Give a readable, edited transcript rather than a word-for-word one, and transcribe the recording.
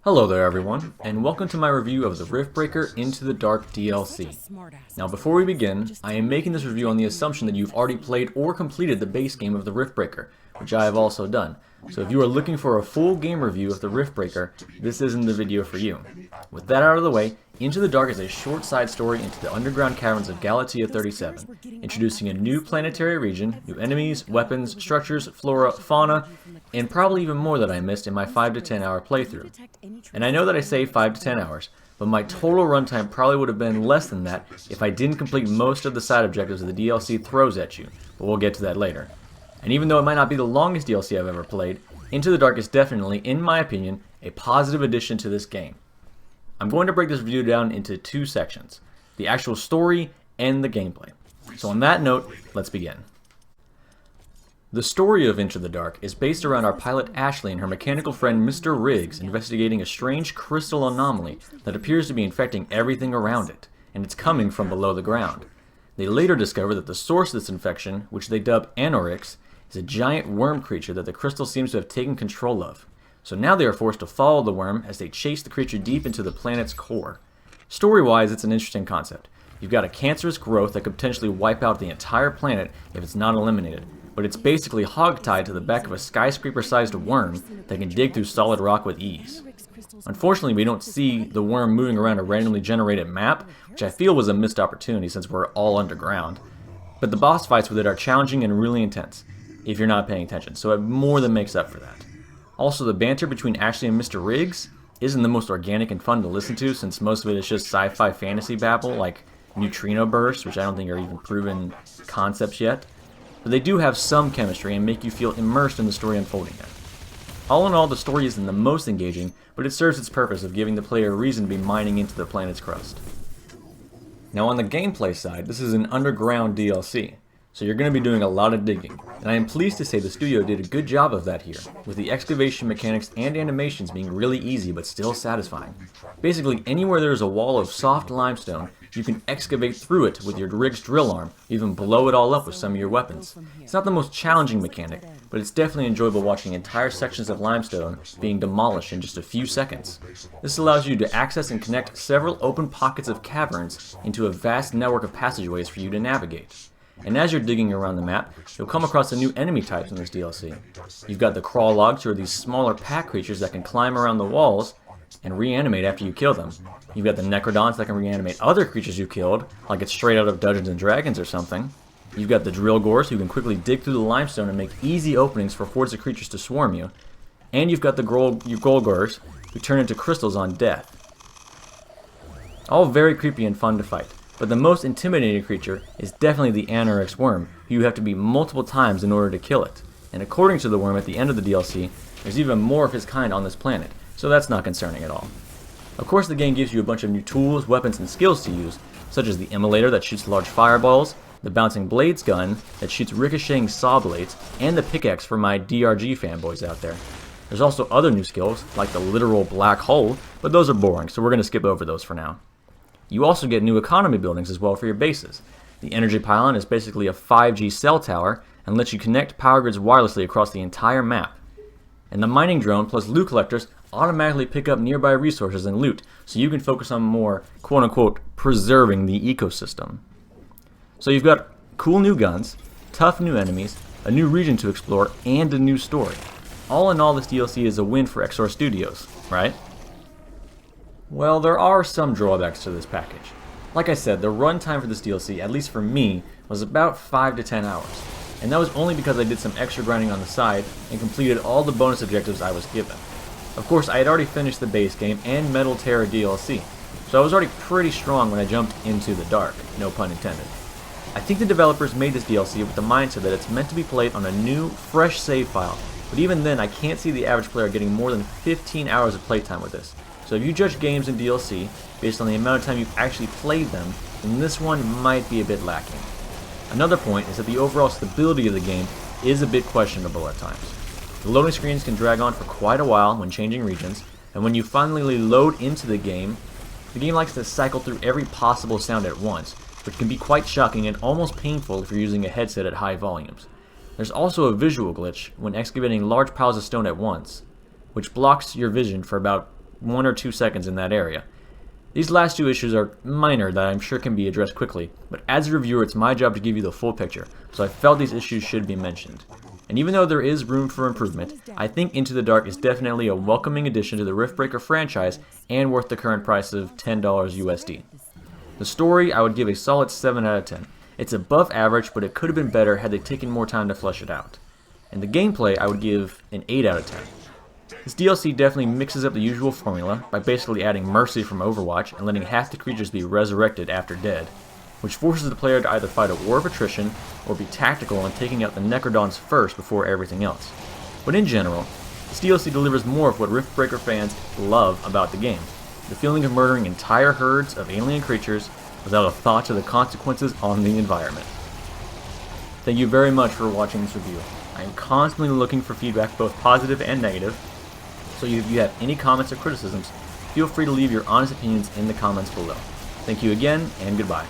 Hello there everyone, and welcome to my review of the RiftBreaker Into the Dark DLC. Now before we begin, I am making this review on the assumption that you've already played or completed the base game of the RiftBreaker, which I have also done. So if you are looking for a full game review of the RiftBreaker, this isn't the video for you. With that out of the way, Into the Dark is a short side story into the underground caverns of Galatea 37, introducing a new planetary region, new enemies, weapons, structures, flora, fauna, and probably even more that I missed in my 5 to 10 hour playthrough. And I know that I say 5 to 10 hours, but my total runtime probably would have been less than that if I didn't complete most of the side objectives the DLC throws at you, but we'll get to that later. And even though it might not be the longest DLC I've ever played, Into the Dark is definitely, in my opinion, a positive addition to this game. I'm going to break this review down into two sections, the actual story and the gameplay. So on that note, let's begin. The story of Into the Dark is based around our pilot Ashley and her mechanical friend Mr. Riggs investigating a strange crystal anomaly that appears to be infecting everything around it, and it's coming from below the ground. They later discover that the source of this infection, which they dub Anorix, is a giant worm creature that the crystal seems to have taken control of. So now they are forced to follow the worm as they chase the creature deep into the planet's core. Story-wise, it's an interesting concept. You've got a cancerous growth that could potentially wipe out the entire planet if it's not eliminated, but it's basically hogtied to the back of a skyscraper-sized worm that can dig through solid rock with ease. Unfortunately, we don't see the worm moving around a randomly generated map, which I feel was a missed opportunity since we're all underground. But the boss fights with it are challenging and really intense, if you're not paying attention, so it more than makes up for that. Also, the banter between Ashley and Mr. Riggs isn't the most organic and fun to listen to, since most of it is just sci-fi fantasy babble like neutrino bursts, which I don't think are even proven concepts yet. But they do have some chemistry and make you feel immersed in the story unfolding there. All in all, the story isn't the most engaging, but it serves its purpose of giving the player a reason to be mining into the planet's crust. Now on the gameplay side, this is an underground DLC, so you're going to be doing a lot of digging, and I am pleased to say the studio did a good job of that here, with the excavation mechanics and animations being really easy but still satisfying. Basically, anywhere there is a wall of soft limestone, you can excavate through it with your Riggs drill arm, even blow it all up with some of your weapons. It's not the most challenging mechanic, but it's definitely enjoyable watching entire sections of limestone being demolished in just a few seconds. This allows you to access and connect several open pockets of caverns into a vast network of passageways for you to navigate. And as you're digging around the map, you'll come across the new enemy types in this DLC. You've got the crawl logs, who are these smaller pack creatures that can climb around the walls and reanimate after you kill them. You've got the necrodons that can reanimate other creatures you killed, like it's straight out of Dungeons and Dragons or something. You've got the drill gores, who can quickly dig through the limestone and make easy openings for hordes of creatures to swarm you. And you've got the Golgors, who turn into crystals on death. All very creepy and fun to fight. But the most intimidating creature is definitely the Anorix worm, who you have to beat multiple times in order to kill it. And according to the worm at the end of the DLC, there's even more of his kind on this planet, so that's not concerning at all. Of course, the game gives you a bunch of new tools, weapons, and skills to use, such as the immolator that shoots large fireballs, the bouncing blades gun that shoots ricocheting saw blades, and the pickaxe for my DRG fanboys out there. There's also other new skills, like the literal black hole, but those are boring, so we're going to skip over those for now. You also get new economy buildings as well for your bases. The energy pylon is basically a 5G cell tower and lets you connect power grids wirelessly across the entire map. And the mining drone plus loot collectors automatically pick up nearby resources and loot, so you can focus on more, quote-unquote, preserving the ecosystem. So you've got cool new guns, tough new enemies, a new region to explore, and a new story. All in all, this DLC is a win for Exor Studios, right? Well, there are some drawbacks to this package. Like I said, the runtime for this DLC, at least for me, was about 5 to 10 hours. And that was only because I did some extra grinding on the side and completed all the bonus objectives I was given. Of course, I had already finished the base game and Metal Terror DLC, so I was already pretty strong when I jumped into the dark, no pun intended. I think the developers made this DLC with the mindset that it's meant to be played on a new, fresh save file, but even then I can't see the average player getting more than 15 hours of playtime with this. So if you judge games in DLC based on the amount of time you've actually played them, then this one might be a bit lacking. Another point is that the overall stability of the game is a bit questionable at times. The loading screens can drag on for quite a while when changing regions, and when you finally load into the game likes to cycle through every possible sound at once, which can be quite shocking and almost painful if you're using a headset at high volumes. There's also a visual glitch when excavating large piles of stone at once, which blocks your vision for about 1 or 2 seconds in that area. These last 2 issues are minor that I'm sure can be addressed quickly, but as a reviewer it's my job to give you the full picture, so I felt these issues should be mentioned. And even though there is room for improvement, I think Into the Dark is definitely a welcoming addition to the RiftBreaker franchise and worth the current price of $10 USD. The story, I would give a solid 7 out of 10. It's above average, but it could have been better had they taken more time to flesh it out. And the gameplay, I would give an 8 out of 10. This DLC definitely mixes up the usual formula by basically adding Mercy from Overwatch and letting half the creatures be resurrected after dead, which forces the player to either fight a war of attrition or be tactical in taking out the Necrodons first before everything else. But in general, this DLC delivers more of what RiftBreaker fans love about the game, the feeling of murdering entire herds of alien creatures without a thought to the consequences on the environment. Thank you very much for watching this review. I am constantly looking for feedback, both positive and negative, so if you have any comments or criticisms, feel free to leave your honest opinions in the comments below. Thank you again, and goodbye.